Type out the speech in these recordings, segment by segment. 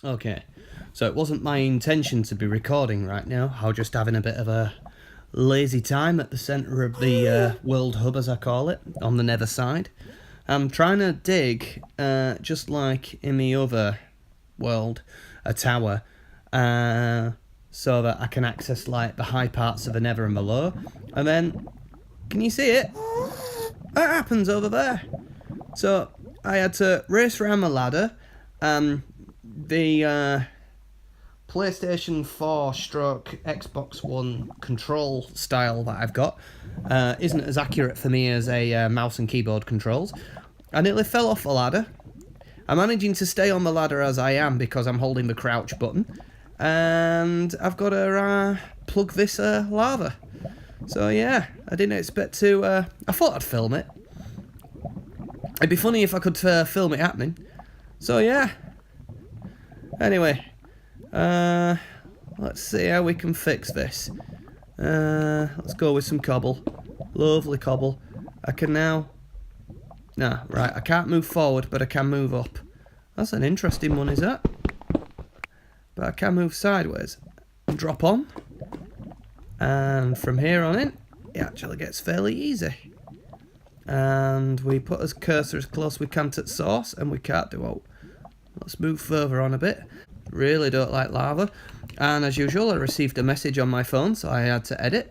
Okay, so it wasn't my intention to be recording right now. I was just having a bit of a lazy time at the centre of the world hub, as I call it, on the nether side. I'm trying to dig, just like in the other world, a tower, so that I can access like the high parts of the nether and below. And then, can you see it? That happens over there. So I had to race around the ladder. The PlayStation 4 stroke Xbox One control style that I've got isn't as accurate for me as a mouse and keyboard controls. I nearly fell off the ladder. I'm managing to stay on the ladder as I am because I'm holding the crouch button. And I've got to plug this lava. So yeah, I didn't expect to... I thought I'd film it. It'd be funny if I could film it happening. So yeah. Anyway, let's see how we can fix this. Let's go with some cobble. Lovely cobble. I can now... Nah, right, I can't move forward, but I can move up. That's an interesting one, is that? But I can move sideways. Drop on. And from here on in, it actually gets fairly easy. And we put our cursor as close as we can to the source, and we can't do out. Let's move further on a bit. Really don't like lava. And as usual, I received a message on my phone, so I had to edit.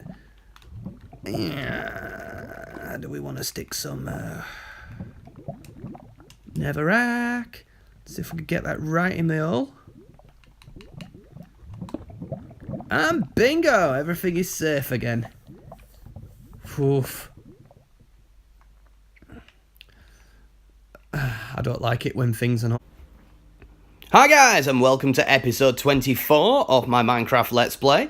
Yeah, do we want to stick some netherrack? See if we can get that right in the hole. And bingo! Everything is safe again. Oof. I don't like it when things are not... Hi guys, and welcome to episode 24 of my Minecraft Let's Play.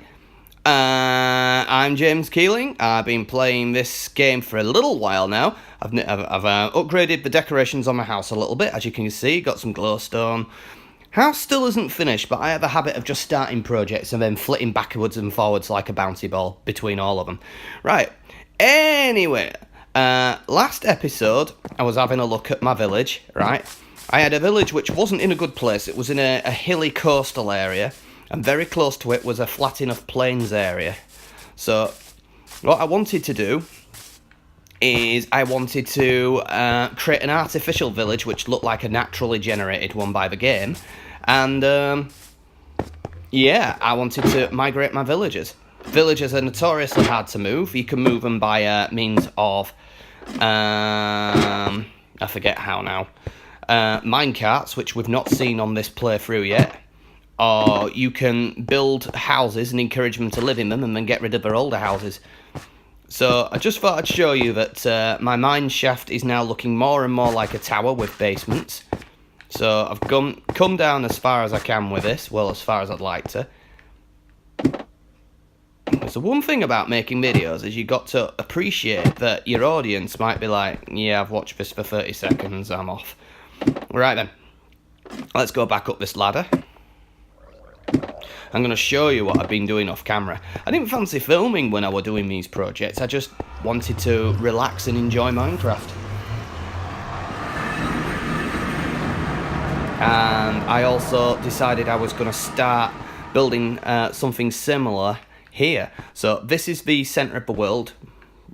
I'm James Keeling. I've been playing this game for a little while now. I've upgraded the decorations on my house a little bit, as you can see. Got some glowstone. House still isn't finished, but I have a habit of just starting projects and then flitting backwards and forwards like a bouncy ball between all of them. Right, anyway, last episode I was having a look at my village, right? I had a village which wasn't in a good place. It was in a hilly coastal area, and very close to it was a flat enough plains area. So what I wanted to do is I wanted to create an artificial village which looked like a naturally generated one by the game. And yeah, I wanted to migrate my villagers. Villagers are notoriously hard to move. You can move them by means of, I forget how now, minecarts, which we've not seen on this playthrough yet. Or you can build houses and encourage them to live in them and then get rid of their older houses. So I just thought I'd show you that my mine shaft is now looking more and more like a tower with basements. So I've come down as far as I can with this, well, as far as I'd like to. So one thing about making videos is you got to appreciate that your audience might be like, yeah, I've watched this for 30 seconds, I'm off. Right then, let's go back up this ladder. I'm going to show you what I've been doing off camera. I didn't fancy filming when I were doing these projects. I just wanted to relax and enjoy Minecraft. And I also decided I was going to start building something similar here. So this is the centre of the world,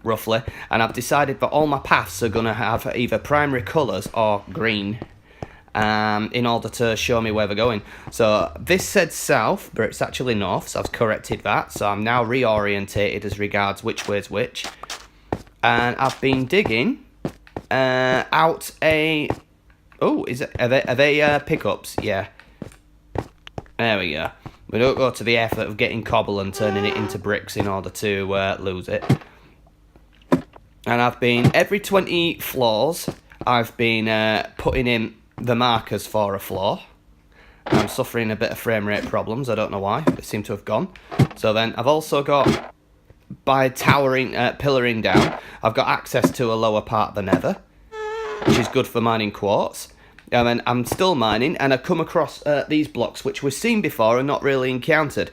roughly. And I've decided that all my paths are going to have either primary colours or green. In order to show me where they're going. So this said south, but it's actually north, so I've corrected that. So I'm now reorientated as regards which way's which. And I've been digging out a... Oh, are they pickups? Yeah. There we go. We don't go to the effort of getting cobble and turning it into bricks in order to lose it. And I've been, every 20 floors, I've been putting in the markers for a floor. I'm suffering a bit of frame rate problems, I don't know why, they seem to have gone. So then I've also got, by towering, pillaring down, I've got access to a lower part of the nether, which is good for mining quartz. And then I'm still mining, and I've come across these blocks, which we've seen before and not really encountered.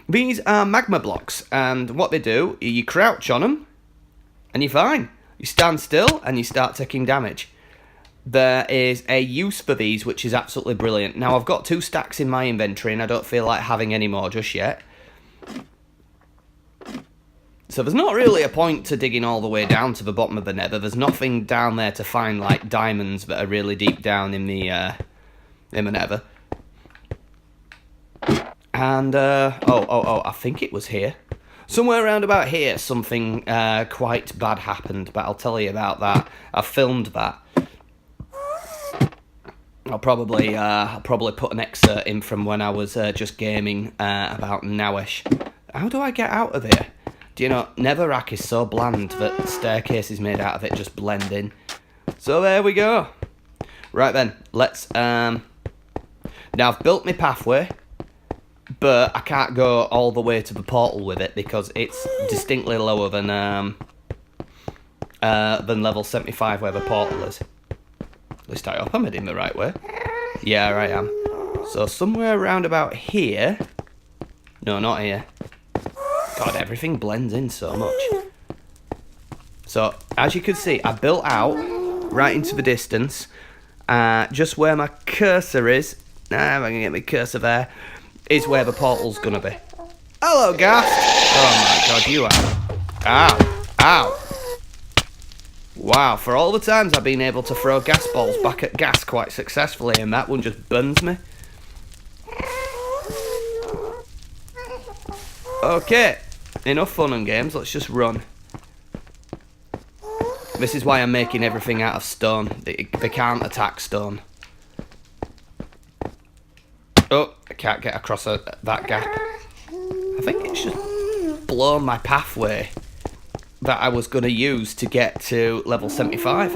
These are magma blocks, and what they do, you crouch on them, and you're fine. You stand still, and you start taking damage. there is a use for these which is absolutely brilliant. Now I've got 2 stacks in my inventory and I don't feel like having any more just yet. So there's not really a point to digging all the way down to the bottom of the nether. There's nothing down there to find like diamonds that are really deep down in the nether. And I think it was here. Somewhere around about here something quite bad happened, but I'll tell you about that. I filmed that. I'll probably put an excerpt in from when I was just gaming about nowish. How do I get out of here? Do you know, netherrack is so bland that the staircases made out of it just blend in. So there we go. Right then, let's... Now I've built my pathway, but I can't go all the way to the portal with it because it's distinctly lower than level 75 where the portal is. At least I hope I'm heading the right way. Yeah, I am. So somewhere around about here... No, not here. God, everything blends in so much. So, as you can see, I built out right into the distance. Just where my cursor is, if I can get my cursor there, is where the portal's gonna be. Hello, Ghast! Oh my god, you are... Ow! Ow! Wow, for all the times I've been able to throw gas balls back at gas quite successfully, and that one just burns me. Okay, enough fun and games, let's just run. This is why I'm making everything out of stone. They can't attack stone. Oh, I can't get across that gap. I think it's just blown my pathway that I was going to use to get to level 75.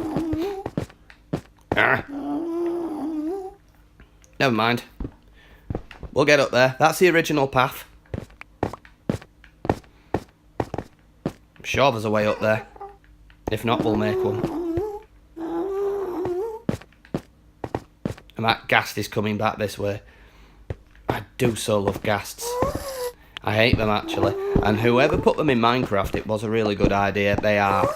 Never mind. We'll get up there. That's the original path. I'm sure there's a way up there. If not, we'll make one. And that ghast is coming back this way. I do so love ghasts. I hate them actually. And whoever put them in Minecraft, it was a really good idea. They are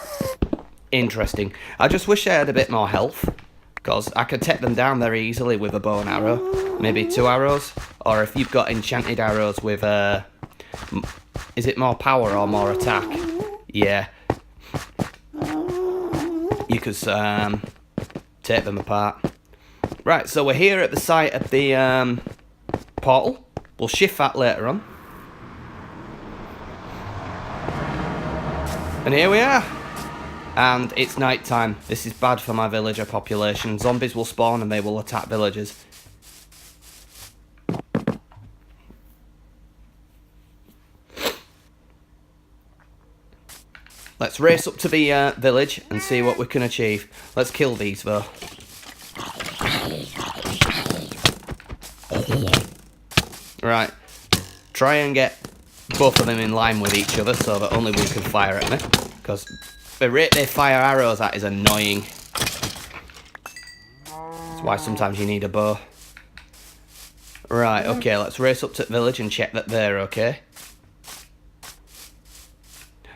interesting. I just wish I had a bit more health, because I could take them down very easily with a bow and arrow. Maybe 2 arrows. Or if you've got enchanted arrows with is it more power or more attack? Yeah. You could take them apart. Right, so we're here at the site of the portal. We'll shift that later on. And here we are. And it's night time. This is bad for my villager population. Zombies will spawn and they will attack villagers. Let's race up to the village and see what we can achieve. Let's kill these though. Right. Try and get both of them in line with each other so that only we can fire at me. Because the rate they fire arrows at is annoying. That's why sometimes you need a bow. Right, okay, let's race up to the village and check that they're okay.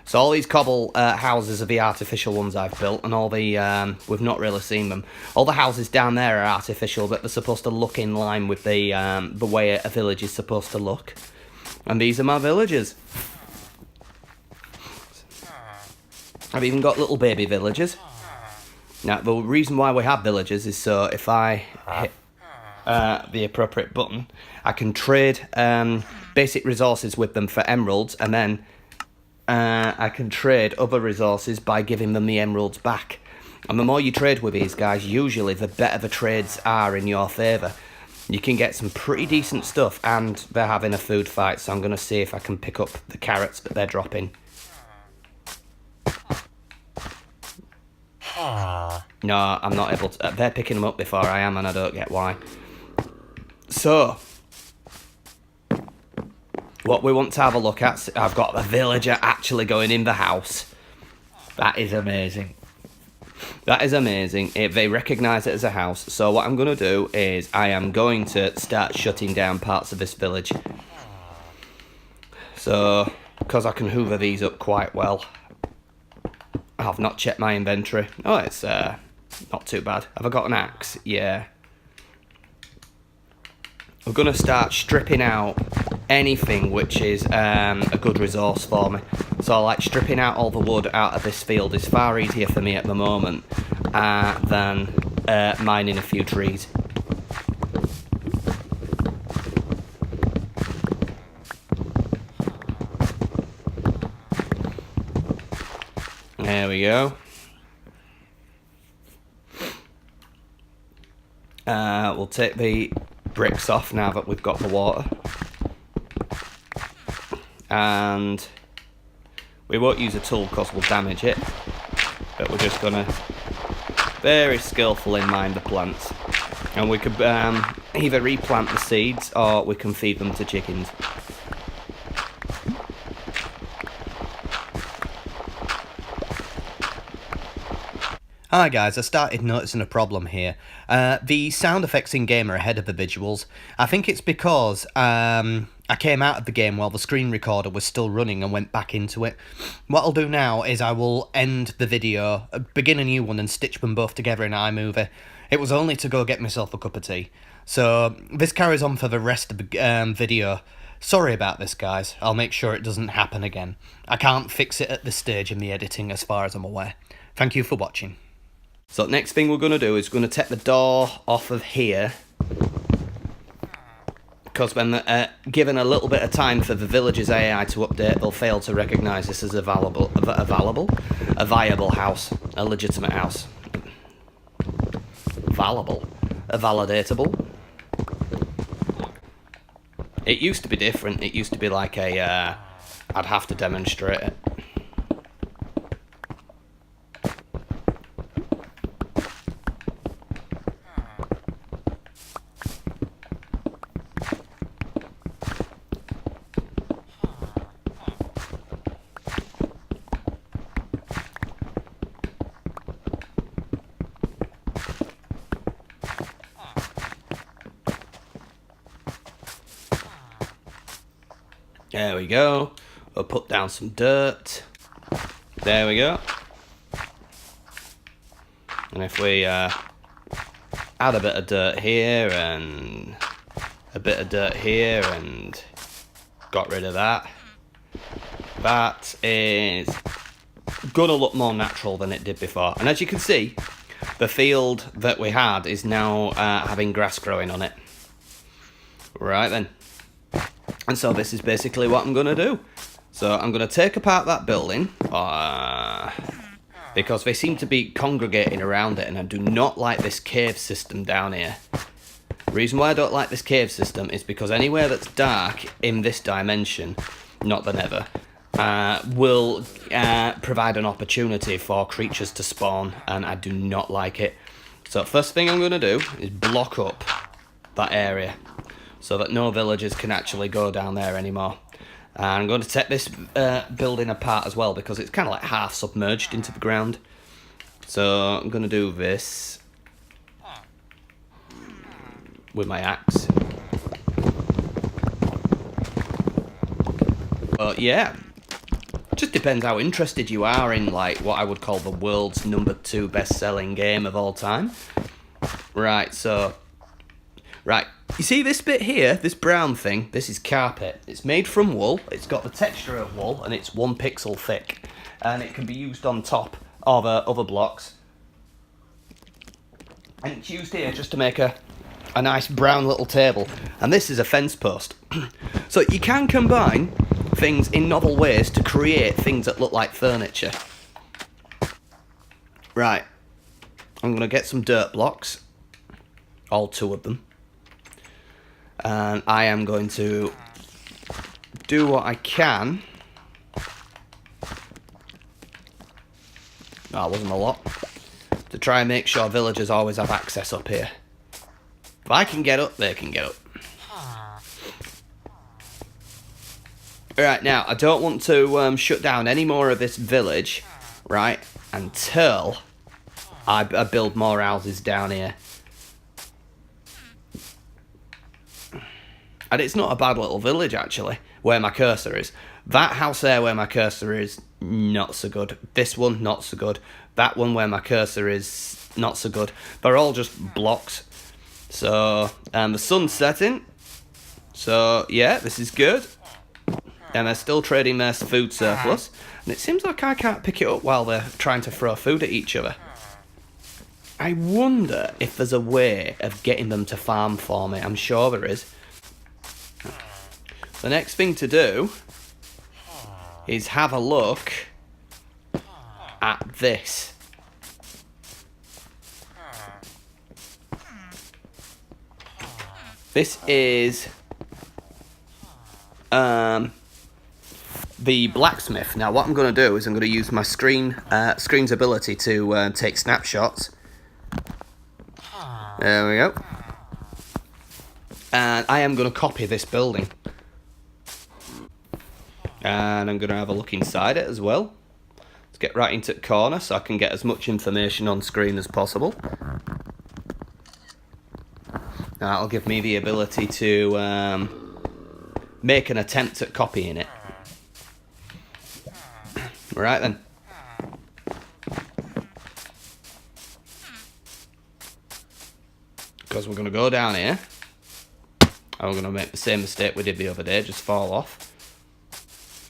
So all these cobble houses are the artificial ones I've built, and all the, we've not really seen them. All the houses down there are artificial, but they're supposed to look in line with the way a village is supposed to look. And these are my villagers. I've even got little baby villagers. Now, the reason why we have villagers is so if I hit the appropriate button, I can trade basic resources with them for emeralds, and then I can trade other resources by giving them the emeralds back. And the more you trade with these guys, usually the better the trades are in your favour. You can get some pretty decent stuff, and they're having a food fight, so I'm going to see if I can pick up the carrots that they're dropping. No, I'm not able to. They're picking them up before I am, and I don't get why. So, what we want to have a look at, I've got the villager actually going in the house. That is amazing. That is amazing. They recognise it as a house. So what I'm going to do is I am going to start shutting down parts of this village. So, because I can hoover these up quite well. I've not checked my inventory. Oh, it's Not too bad. Have I got an axe? Yeah. We're going to start stripping out anything which is a good resource for me. So like stripping out all the wood out of this field is far easier for me at the moment than mining a few trees. There we go. We'll take the bricks off now that we've got the water. And we won't use a tool because we'll damage it. But we're just going to very skillfully mine the plants. And we could either replant the seeds or we can feed them to chickens. Hi guys, I started noticing a problem here. The sound effects in game are ahead of the visuals. I think it's because I came out of the game while the screen recorder was still running and went back into it. What I'll do now is I will end the video, begin a new one and stitch them both together in iMovie. It was only to go get myself a cup of tea. So this carries on for the rest of the video. Sorry about this guys, I'll make sure it doesn't happen again. I can't fix it at this stage in the editing as far as I'm aware. Thank you for watching. So next thing we're going to do is going to take the door off of here, because when given a little bit of time for the village's AI to update, they'll fail to recognise this as a viable house, a legitimate house. Validatable. It used to be different. It used to be like a, I'd have to demonstrate it. There we go. We'll put down some dirt. There we go. And if we add a bit of dirt here and a bit of dirt here and got rid of that, that is gonna look more natural than it did before. And as you can see, the field that we had is now having grass growing on it. Right then. And so this is basically what I'm going to do. So I'm going to take apart that building, because they seem to be congregating around it, and I do not like this cave system down here. The reason why I don't like this cave system is because anywhere that's dark in this dimension, not the Nether, will provide an opportunity for creatures to spawn, and I do not like it. So first thing I'm going to do is block up that area, so that no villagers can actually go down there anymore. And I'm going to take this building apart as well, because it's kind of like half submerged into the ground. So I'm going to do this with my axe. But yeah, just depends how interested you are in like what I would call the world's #2 best-selling game of all time. Right, so... Right, you see this bit here, this brown thing, this is carpet. It's made from wool, it's got the texture of wool, and it's 1 pixel thick. And it can be used on top of other blocks. And it's used here just to make a nice brown little table. And this is a fence post. So you can combine things in novel ways to create things that look like furniture. Right, I'm going to get some dirt blocks, all 2 of them. And I am going to do what I can. That wasn't a lot. To try and make sure villagers always have access up here. If I can get up, they can get up. Alright, now, I don't want to shut down any more of this village, right, until I build more houses down here. And it's not a bad little village, actually, where my cursor is. That house there where my cursor is, not so good. This one, not so good. That one where my cursor is, not so good. They're all just blocks. So, and the sun's setting. So, yeah, this is good. And they're still trading their food surplus. And it seems like I can't pick it up while they're trying to throw food at each other. I wonder if there's a way of getting them to farm for me. I'm sure there is. The next thing to do is have a look at this. This is the blacksmith. Now what I'm going to do is I'm going to use my screen's ability to take snapshots. There we go. And I am going to copy this building. And I'm going to have a look inside it as well. Let's get right into the corner so I can get as much information on screen as possible. That'll give me the ability to make an attempt at copying it. Right then. Because we're going to go down here. And we're going to make the same mistake we did the other day, just fall off.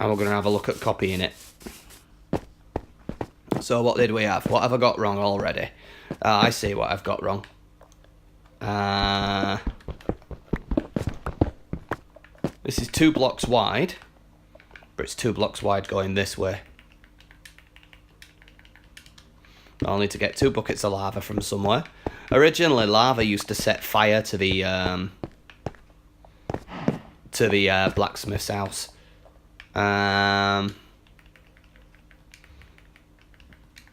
And we're going to have a look at copying it. So what did we have? What have I got wrong already? I see what I've got wrong. This is 2 blocks wide. But it's 2 blocks wide going this way. I'll need to get 2 buckets of lava from somewhere. Originally, lava used to set fire to the blacksmith's house. I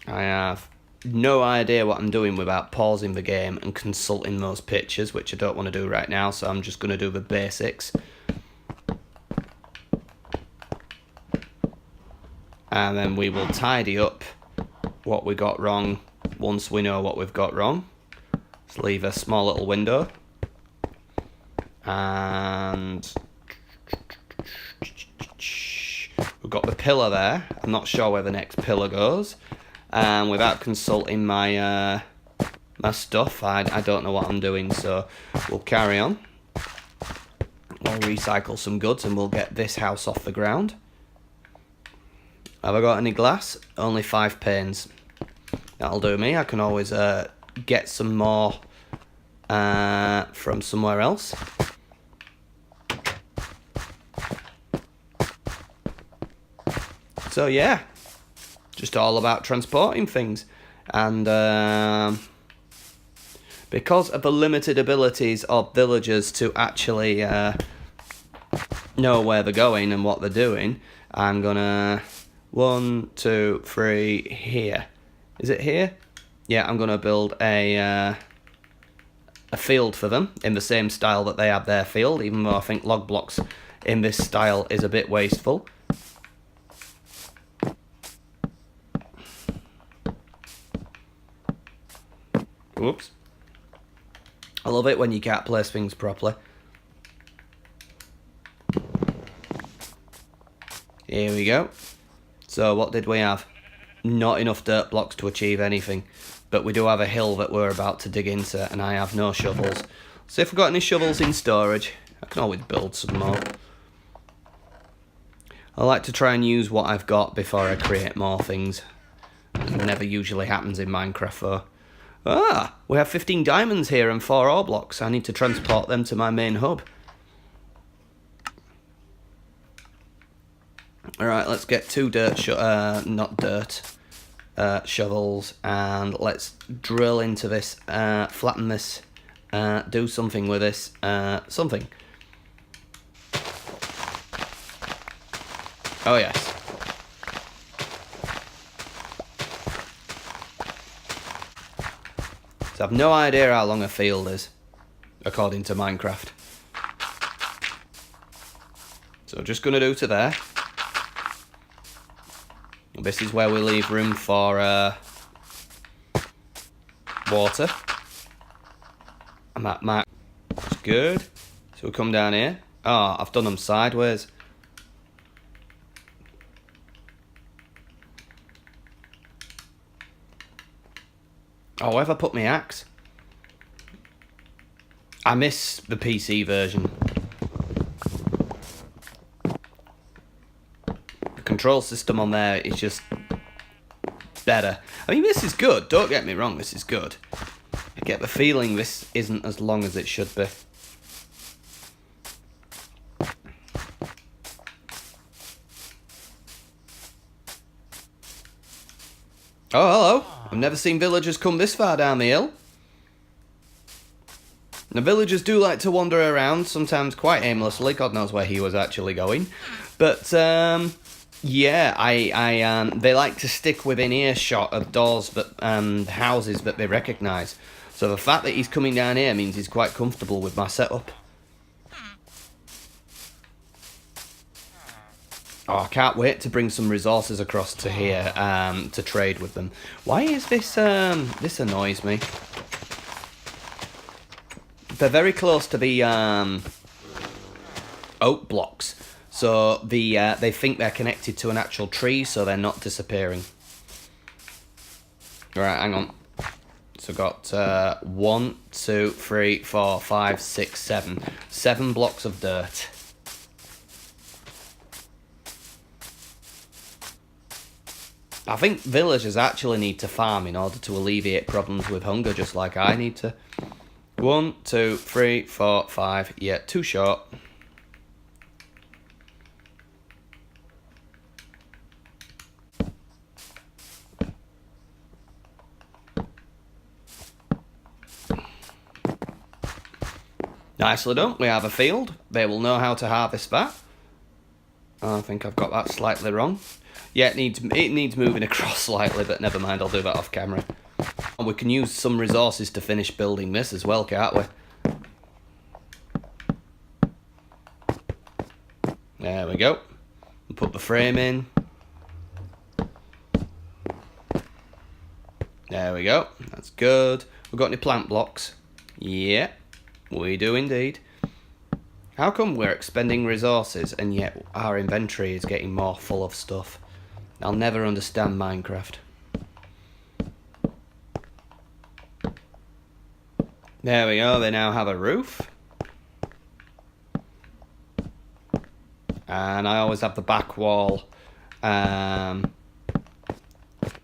have no idea what I'm doing without pausing the game and consulting those pictures, which I don't want to do right now, so I'm just going to do the basics. And then we will tidy up what we got wrong once we know what we've got wrong. Let's leave a small little window. And we've got the pillar there. I'm not sure where the next pillar goes. And without consulting my my stuff, I don't know what I'm doing, so we'll carry on. We'll recycle some goods and we'll get this house off the ground. Have I got any glass? Only 5 panes. That'll do me. I can always get some more from somewhere else. So yeah, just all about transporting things. And because of the limited abilities of villagers to actually know where they're going and what they're doing, I'm gonna 1, 2, 3 here. Is it here? Yeah, I'm gonna build a field for them in the same style that they have their field, even though I think log blocks in this style is a bit wasteful. Whoops. I love it when you can't place things properly. Here we go. So what did we have? Not enough dirt blocks to achieve anything. But we do have a hill that we're about to dig into, and I have no shovels. So if we've got any shovels in storage, I can always build some more. I like to try and use what I've got before I create more things. It never usually happens in Minecraft though. Ah, we have 15 diamonds here and 4 ore blocks. I need to transport them to my main hub. Alright, let's get 2 shovels, and let's drill into this, flatten this, do something with this, something. Oh yes. So I've no idea how long a field is, according to Minecraft. So just going to do to there. This is where we leave room for water. And that mark is good. So we come down here. Oh, I've done them sideways. Oh, where have I put my axe? I miss the PC version. The control system on there is just better. I mean, this is good. Don't get me wrong, this is good. I get the feeling this isn't as long as it should be. Oh, hello. I've never seen villagers come this far down the hill. The villagers do like to wander around, sometimes quite aimlessly. God knows where he was actually going. But, yeah, they like to stick within earshot of doors and houses that they recognise. So the fact that he's coming down here means he's quite comfortable with my setup. Oh, I can't wait to bring some resources across to here to trade with them. Why is this, this annoys me. They're very close to the oak blocks, so they think they're connected to an actual tree, so they're not disappearing. Right, hang on. So got 1, 2, 3, 4, 5, 6, 7. 7 blocks of dirt. I think villagers actually need to farm in order to alleviate problems with hunger, just like I need to. 1, 2, 3, 4, 5. Yeah, too short. Nicely done. We have a field. They will know how to harvest that. I think I've got that slightly wrong. Yeah, it needs moving across slightly, but never mind, I'll do that off camera. And we can use some resources to finish building this as well, can't we? There we go. We'll put the frame in. There we go. That's good. We've got any plant blocks? Yeah, we do indeed. How come we're expending resources and yet our inventory is getting more full of stuff? I'll never understand Minecraft. There we go, they now have a roof. And I always have the back wall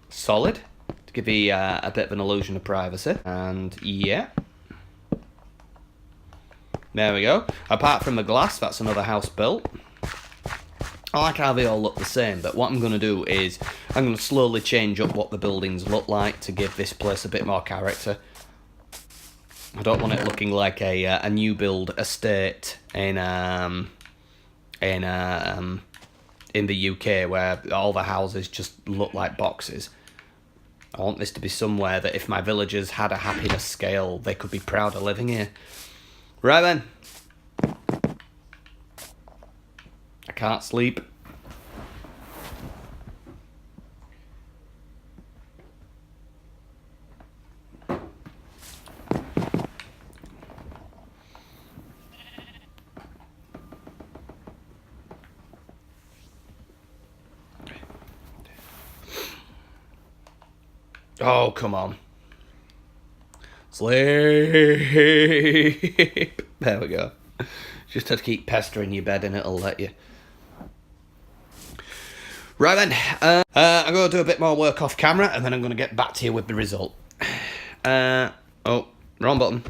solid to give you a bit of an illusion of privacy. And yeah. There we go. Apart from the glass, that's another house built. I like how they all look the same, but what I'm going to do is I'm going to slowly change up what the buildings look like to give this place a bit more character. I don't want it looking like a new build estate in the UK where all the houses just look like boxes. I want this to be somewhere that if my villagers had a happiness scale, they could be proud of living here. Right then. I can't sleep. Oh, come on. Sleep. There we go. Just have to keep pestering your bed and it'll let you. Right then, I'm going to do a bit more work off camera and then I'm going to get back to you with the result. Oh, wrong button.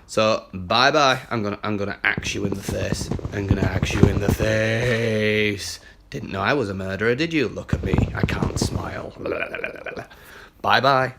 So, bye-bye. I'm gonna axe you in the face. I'm gonna axe you in the face. Didn't know I was a murderer, did you? Look at me. I can't smile. Bye-bye.